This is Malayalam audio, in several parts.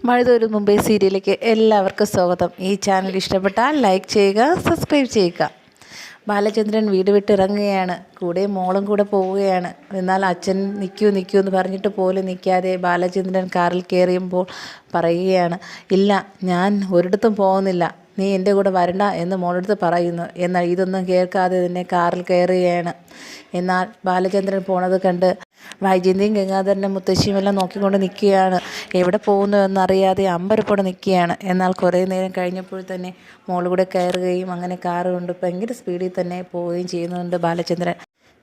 മഴതോരും മുമ്പേ സീരിയലിലേക്ക് എല്ലാവർക്കും സ്വാഗതം. ഈ ചാനൽ ഇഷ്ടപ്പെട്ടാൽ ലൈക്ക് ചെയ്യുക, സബ്സ്ക്രൈബ് ചെയ്യുക. ബാലചന്ദ്രൻ വീട് വിട്ടിറങ്ങുകയാണ്. കൂടെ മോളും കൂടെ പോവുകയാണ്. എന്നാൽ അച്ഛൻ നിൽക്കൂ എന്ന് പറഞ്ഞിട്ട് പോലും നിൽക്കാതെ ബാലചന്ദ്രൻ കാറിൽ കയറിയുമ്പോൾ പറയുകയാണ്, ഇല്ല, ഞാൻ ഒരിടത്തും പോകുന്നില്ല, നീ എൻ്റെ കൂടെ വരണ്ട എന്ന് മോളെടുത്ത് പറയുന്നു. എന്നാൽ ഇതൊന്നും കേൾക്കാതെ തന്നെ കാറിൽ കയറുകയാണ്. എന്നാൽ ബാലചന്ദ്രൻ പോണത് കണ്ട് വൈജയന്തിയും ഗംഗാധരനും മുത്തശ്ശിയും എല്ലാം നോക്കിക്കൊണ്ട് നിൽക്കുകയാണ്. എവിടെ പോകുന്നു എന്നറിയാതെ അമ്പരപ്പോടെ നിൽക്കുകയാണ്. എന്നാൽ കുറേ നേരം കഴിഞ്ഞപ്പോൾ തന്നെ മോൾ കൂടെ കയറുകയും അങ്ങനെ കാറ് കൊണ്ട് ഭയങ്കര സ്പീഡിൽ തന്നെ പോവുകയും ചെയ്യുന്നുണ്ട് ബാലചന്ദ്രൻ.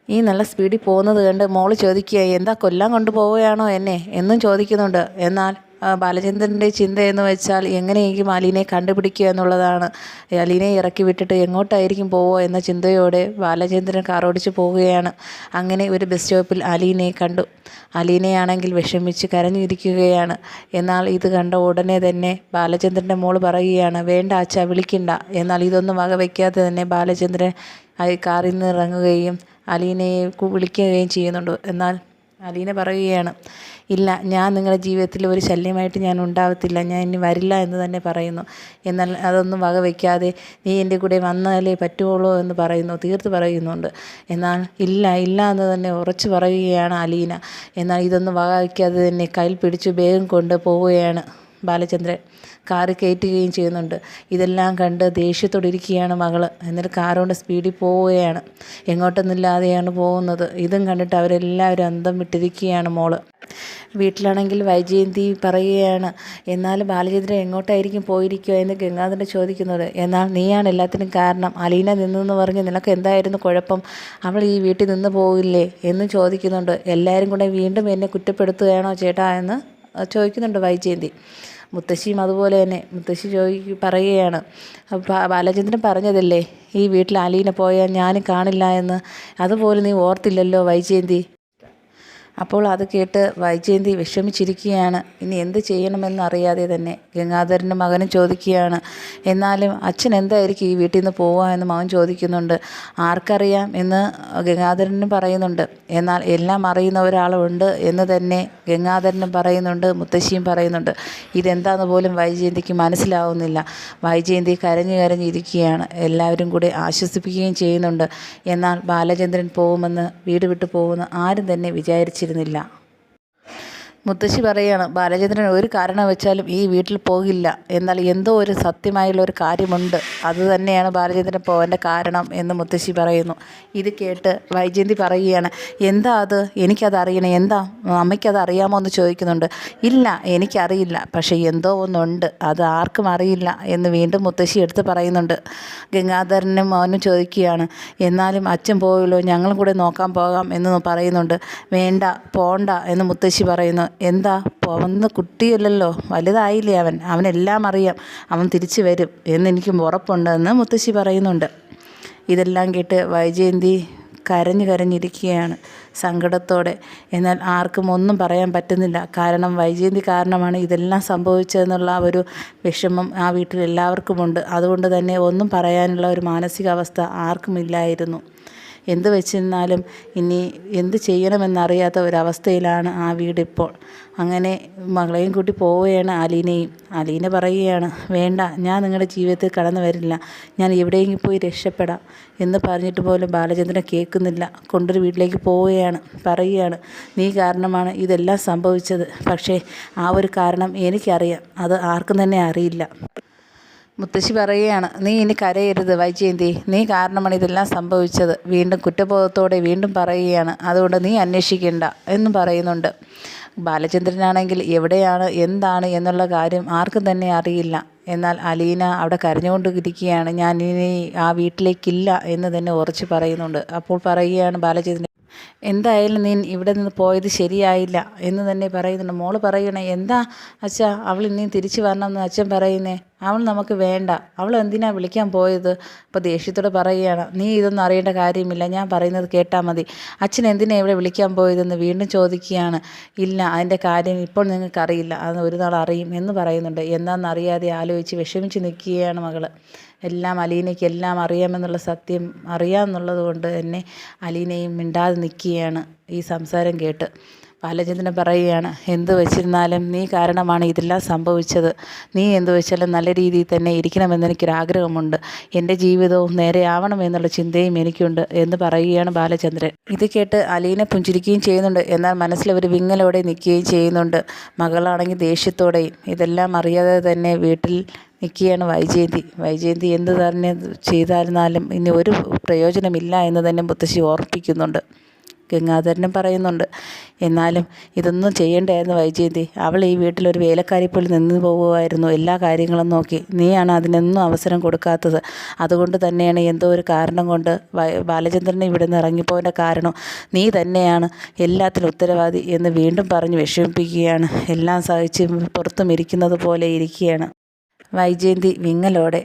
ഈ നല്ല സ്പീഡിൽ പോകുന്നത് കണ്ട് മോൾ ചോദിക്കുക, എന്താ കൊല്ലാൻ കൊണ്ടുപോവുകയാണോ എന്നെ എന്നും ചോദിക്കുന്നുണ്ട്. എന്നാൽ ബാലചന്ദ്രൻ്റെ ചിന്ത എന്ന് വെച്ചാൽ എങ്ങനെയെങ്കിലും അലീനെ കണ്ടുപിടിക്കുക എന്നുള്ളതാണ്. അലീനെ ഇറക്കി വിട്ടിട്ട് എങ്ങോട്ടായിരിക്കും പോവുക എന്ന ചിന്തയോടെ ബാലചന്ദ്രൻ കാറോടിച്ച് പോവുകയാണ്. അങ്ങനെ ഒരു ബസ് സ്റ്റോപ്പിൽ അലീനെ കണ്ടു. അലീനയാണെങ്കിൽ വിഷമിച്ച് കരഞ്ഞിരിക്കുകയാണ്. എന്നാൽ ഇത് കണ്ട ഉടനെ തന്നെ ബാലചന്ദ്രൻ്റെ മോള് പറയുകയാണ്, വേണ്ട അച്ഛാ, വിളിക്കണ്ട. എന്നാൽ ഇതൊന്നും വക വയ്ക്കാതെ തന്നെ ബാലചന്ദ്രൻ കാറിൽ നിന്ന് ഇറങ്ങുകയും അലീനയെ വിളിക്കുകയും ചെയ്യുന്നുണ്ട്. എന്നാൽ അലീന പറയുകയാണ്, ഇല്ല, ഞാൻ നിങ്ങളുടെ ജീവിതത്തിൽ ഒരു ശല്യമായിട്ട് ഞാൻ ഉണ്ടാവത്തില്ല, ഞാൻ ഇനി വരില്ല എന്ന് തന്നെ പറയുന്നു. എന്നാൽ അതൊന്നും വക വയ്ക്കാതെ നീ എൻ്റെ കൂടെ വന്നാലേ പറ്റുള്ളൂ എന്ന് തീർത്ത് പറയുന്നുണ്ട്. എന്നാൽ ഇല്ല എന്ന് തന്നെ ഉറച്ചു പറയുകയാണ് അലീന. എന്നാൽ ഇതൊന്നും വക വയ്ക്കാതെ തന്നെ കയ്യിൽ പിടിച്ച് വേഗം കൊണ്ട് പോവുകയാണ് ബാലചന്ദ്രൻ. കാറ് കയറ്റുകയും ചെയ്യുന്നുണ്ട്. ഇതെല്ലാം കണ്ട് ദേഷ്യത്തോടെ ഇരിക്കുകയാണ് മകള്. എന്നിട്ട് കാറുകൊണ്ട് സ്പീഡിൽ പോവുകയാണ്. എങ്ങോട്ടൊന്നുമില്ലാതെയാണ് പോകുന്നത്. ഇതും കണ്ടിട്ട് അവരെല്ലാവരും അന്തം വിട്ടിരിക്കുകയാണ് മോള്. വീട്ടിലാണെങ്കിൽ വൈജയന്തി പറയുകയാണ്, എന്നാലും ബാലചന്ദ്രൻ എങ്ങോട്ടായിരിക്കും പോയിരിക്കുക എന്ന് ഗംഗാധരൻ ചോദിക്കുന്നത്. എന്നാൽ നീയാണ് എല്ലാത്തിനും കാരണം, അലീന നിന്നെന്ന് പറഞ്ഞ് നിനക്ക് എന്തായിരുന്നു കുഴപ്പം, അവൾ ഈ വീട്ടിൽ നിന്ന് പോകില്ലേ എന്ന് ചോദിക്കുന്നുണ്ട്. എല്ലാവരും കൂടെ വീണ്ടും എന്നെ കുറ്റപ്പെടുത്തുകയാണോ ചേട്ടാ എന്ന് ചോദിക്കുന്നുണ്ട് വൈജയന്തി. മുത്തശ്ശിയും അതുപോലെ തന്നെ. മുത്തശ്ശി പറയുകയാണ്, ബാലചന്ദ്രൻ പറഞ്ഞതല്ലേ ഈ വീട്ടിൽ അലീന പോയാൽ ഞാനും കാണില്ല എന്ന്, അതുപോലെ നീ ഓർത്തില്ലല്ലോ വൈജയന്തി. അപ്പോൾ അത് കേട്ട് വൈജയന്തി വിഷമിച്ചിരിക്കുകയാണ്. ഇനി എന്ത് ചെയ്യണമെന്നറിയാതെ തന്നെ ഗംഗാധരൻ്റെ മകനും ചോദിക്കുകയാണ്, എന്നാലും അച്ഛൻ എന്തായിരിക്കും ഈ വീട്ടിൽ നിന്ന് പോവുക എന്ന് മകൻ ചോദിക്കുന്നുണ്ട്. ആർക്കറിയാം എന്ന് ഗംഗാധരനും പറയുന്നുണ്ട്. എന്നാൽ എല്ലാം അറിയുന്ന ഒരാളുണ്ട് എന്ന് തന്നെ ഗംഗാധരനും പറയുന്നുണ്ട്, മുത്തശ്ശിയും പറയുന്നുണ്ട്. ഇതെന്താന്ന് പോലും വൈജയന്തിക്ക് മനസ്സിലാവുന്നില്ല. വൈജയന്തി കരഞ്ഞിരിക്കുകയാണ്. എല്ലാവരും കൂടി ആശ്വസിപ്പിക്കുകയും ചെയ്യുന്നുണ്ട്. എന്നാൽ ബാലചന്ദ്രൻ പോകുമെന്ന്, വീട് വിട്ടു പോകുമെന്ന് ആരും തന്നെ വിചാരിച്ചിരുന്നില്ല. മുത്തശ്ശി പറയുകയാണ്, ബാലചന്ദ്രൻ ഒരു കാരണം വെച്ചാലും ഈ വീട്ടിൽ പോകില്ല. എന്നാൽ എന്തോ ഒരു സത്യമായുള്ള ഒരു കാര്യമുണ്ട്, അത് തന്നെയാണ് ബാലചന്ദ്രൻ പോകാൻ്റെ കാരണം എന്ന് മുത്തശ്ശി പറയുന്നു. ഇത് കേട്ട് വൈജയന്തി പറയുകയാണ്, എന്താ അത്, എനിക്കത് അറിയണം, എന്താ അമ്മയ്ക്കത് അറിയാമോ എന്ന് ചോദിക്കുന്നുണ്ട്. ഇല്ല, എനിക്കറിയില്ല, പക്ഷേ എന്തോ ഒന്നുണ്ട്, അത് ആർക്കും അറിയില്ല എന്ന് വീണ്ടും മുത്തശ്ശി എടുത്ത് പറയുന്നുണ്ട്. ഗംഗാധരനും മോനും ചോദിക്കുകയാണ്, എന്നാലും അച്ഛൻ പോയല്ലോ, ഞങ്ങളും കൂടെ നോക്കാൻ പോകാം എന്ന് പറയുന്നുണ്ട്. വേണ്ട, പോണ്ട എന്ന് മുത്തശ്ശി പറയുന്നു. എന്താ, പോവുന്ന കുട്ടിയല്ലല്ലോ, വലുതായില്ലേ അവനെല്ലാം അറിയാം, അവൻ തിരിച്ചു വരും എന്നെനിക്ക് ഉറപ്പുണ്ടെന്ന് മുത്തശ്ശി പറയുന്നുണ്ട്. ഇതെല്ലാം കേട്ട് വൈജയന്തി കരഞ്ഞിരിക്കുകയാണ് സങ്കടത്തോടെ. എന്നാൽ ആർക്കും ഒന്നും പറയാൻ പറ്റുന്നില്ല. കാരണം വൈജയന്തി കാരണമാണ് ഇതെല്ലാം സംഭവിച്ചതെന്നുള്ള ഒരു വിഷമം ആ വീട്ടിൽ എല്ലാവർക്കുമുണ്ട്. അതുകൊണ്ട് തന്നെ ഒന്നും പറയാനുള്ള ഒരു മാനസികാവസ്ഥ ആർക്കുമില്ലായിരുന്നു. എന്ത് വെച്ചിരുന്നാലും ഇനി എന്ത് ചെയ്യണമെന്നറിയാത്ത ഒരവസ്ഥയിലാണ് ആ വീടിപ്പോൾ. അങ്ങനെ മകളെയും കൂട്ടി പോവുകയാണ് അലീനയും. അലീന പറയുകയാണ്, വേണ്ട, ഞാൻ നിങ്ങളുടെ ജീവിതത്തിൽ കടന്നു വരില്ല, ഞാൻ എവിടെയെങ്കിലും പോയി രക്ഷപ്പെടാം എന്ന് പറഞ്ഞിട്ട് പോലും ബാലചന്ദ്രൻ കേൾക്കുന്നില്ല. കൊണ്ടൊരു വീട്ടിലേക്ക് പോവുകയാണ്. പറയുകയാണ്, നീ കാരണമാണ് ഇതെല്ലാം സംഭവിച്ചത്, പക്ഷേ ആ ഒരു കാരണം എനിക്കറിയാം, അത് ആർക്കും തന്നെ അറിയില്ല. മുത്തശ്ശി പറയുകയാണ്, നീ ഇനി കരയരുത് വൈജയന്തി, നീ കാരണമാണ് ഇതെല്ലാം സംഭവിച്ചത്. വീണ്ടും കുറ്റബോധത്തോടെ വീണ്ടും പറയുകയാണ്, അതുകൊണ്ട് നീ അന്വേഷിക്കേണ്ട എന്നും പറയുന്നുണ്ട്. ബാലചന്ദ്രനാണെങ്കിൽ എവിടെയാണ് എന്താണ് എന്നുള്ള കാര്യം ആർക്കും തന്നെ അറിയില്ല. എന്നാൽ അലീന അവിടെ കരഞ്ഞുകൊണ്ടിരിക്കുകയാണ്, ഞാൻ ഇനി ആ വീട്ടിലേക്കില്ല എന്ന് തന്നെ ഉറച്ചു പറയുന്നുണ്ട്. അപ്പോൾ പറയുകയാണ് ബാലചന്ദ്രൻ, എന്തായാലും നീ ഇവിടെ നിന്ന് പോയത് ശരിയായില്ല എന്ന് തന്നെ പറയുന്നുണ്ട്. മോള് പറയണേ, എന്താ അച്ഛാ അവൾ ഇനി തിരിച്ചു വരണമെന്ന് അച്ഛൻ പറയുന്നേ, അവൾ നമുക്ക് വേണ്ട, അവൾ എന്തിനാ വിളിക്കാൻ പോയത്. അപ്പോൾ ദേഷ്യത്തോടെ പറയുകയാണ്, നീ ഇതൊന്നും അറിയേണ്ട കാര്യമില്ല, ഞാൻ പറയുന്നത് കേട്ടാൽ മതി, അച്ഛൻ എന്തിനാ ഇവിടെ വിളിക്കാൻ പോയതെന്ന് വീണ്ടും ചോദിക്കുകയാണ്. ഇല്ല, അതിൻ്റെ കാര്യം ഇപ്പോൾ നിങ്ങൾക്കറിയില്ല, അത് ഒരു നാൾ അറിയും എന്ന് പറയുന്നുണ്ട്. എന്താണെന്നറിയാതെ ആലോചിച്ച് വിഷമിച്ച് നിൽക്കുകയാണ് മകള്. എല്ലാം അലീനയ്ക്ക് എല്ലാം അറിയാമെന്നുള്ള സത്യം അറിയാമെന്നുള്ളത് കൊണ്ട് തന്നെ അലീനയും മിണ്ടാതെ നിൽക്കുകയാണ് ഈ സംസാരം കേട്ട്. ബാലചന്ദ്രൻ പറയുകയാണ്, എന്ത് വെച്ചിരുന്നാലും നീ കാരണമാണ് ഇതെല്ലാം സംഭവിച്ചത്. നീ എന്ത് വെച്ചാലും നല്ല രീതിയിൽ തന്നെ ഇരിക്കണമെന്ന് എനിക്കൊരാഗ്രഹമുണ്ട്. എൻ്റെ ജീവിതവും നേരെ ആവണമെന്നുള്ള ചിന്തയും എനിക്കുണ്ട് എന്ന് പറയുകയാണ് ബാലചന്ദ്രൻ. ഇത് കേട്ട് അലീന പുഞ്ചിരിക്കുകയും ചെയ്യുന്നുണ്ട്. എന്നാൽ മനസ്സിൽ ഒരു വിങ്ങലോടെ നിൽക്കുകയും ചെയ്യുന്നുണ്ട്. മകളാണെങ്കിൽ ദേഷ്യത്തോടെയും. ഇതെല്ലാം അറിയാതെ തന്നെ വീട്ടിൽ നിൽക്കുകയാണ് വൈജയന്തി എന്ത് തന്നെ ചെയ്തായിരുന്നാലും ഇനി ഒരു പ്രയോജനമില്ല എന്ന് തന്നെ മുത്തശ്ശി ഓർപ്പിക്കുന്നുണ്ട്. ഗംഗാധരനും പറയുന്നുണ്ട്, എന്നാലും ഇതൊന്നും ചെയ്യേണ്ടായിരുന്നു വൈജയന്തി. അവൾ ഈ വീട്ടിലൊരു വേലക്കാരി പോലെ നിന്ന് പോകുമായിരുന്നു എല്ലാ കാര്യങ്ങളും നോക്കി. നീയാണ് അതിനൊന്നും അവസരം കൊടുക്കാത്തത്. അതുകൊണ്ട് തന്നെയാണ് എന്തോ ഒരു കാരണം കൊണ്ട് ബാലചന്ദ്രനെ ഇവിടെ നിന്ന് ഇറങ്ങിപ്പോയതിൻ്റെ കാരണം നീ തന്നെയാണ് എല്ലാത്തിനും ഉത്തരവാദി എന്ന് വീണ്ടും പറഞ്ഞ് വിഷമിപ്പിക്കുകയാണ്. എല്ലാം സഹിച്ച് പുറത്തും ഇരിക്കുന്നത് പോലെ ഇരിക്കുകയാണ് വൈജയന്തി വിങ്ങലോടെ.